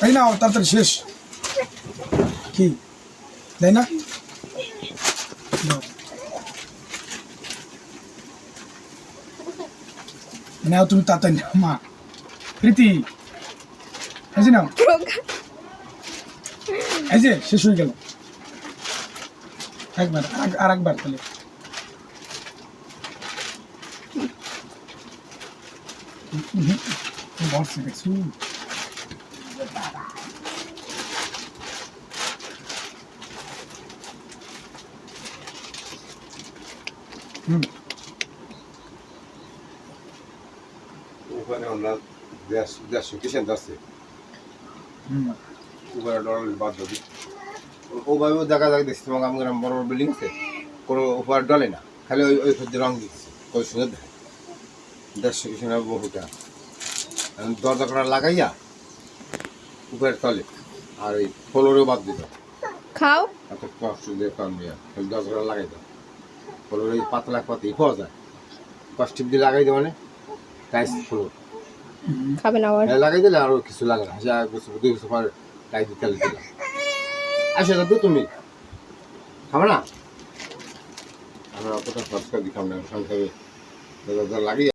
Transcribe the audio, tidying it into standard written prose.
এই নাও তাড়াতাড়ি শেষ কি তাই না নাও। নাও তুমি তাড়াতাড়ি নাও মা প্রীতি এই যে নাও এই যে শেষ হয়ে গেল একবার আর একবার তাহলে বসে দেখছো ওখানে আমরা দেশ কিষেন যাচ্ছে ওখানে ডলার বাদ দেবি ওভাবেও দেখা যায় দেখছি এবং আমাদের বড় বড় বিল্ডিং আছে কোনো উপহার ডলে না খালি ওই ওই সবজি রং দিচ্ছে ওই সুন্দর দেয় দেড়শো কিষেন বহুটা দরজা করা লাগাইয়া উপরে তলে আর ওই ফ্লোরেও বাদ দিত খাও এত কষ্ট দিয়ে কারণ দরজা করা লাগাই দাও ফ্লোরে পাতলা পাতি পাওয়া যায় কষ্টিপ দিয়ে লাগাই দেওয়া মানে টাইস ফ্লোর খাবেন আবার লাগাই দিলে আরো কিছু লাগে না যা বছর 2 বছর পর টাইস দিতে দিলাম আসে তো তুমি খাবে না আমরা অতটা খরচ করে দিতাম না সংসারে লাগিয়ে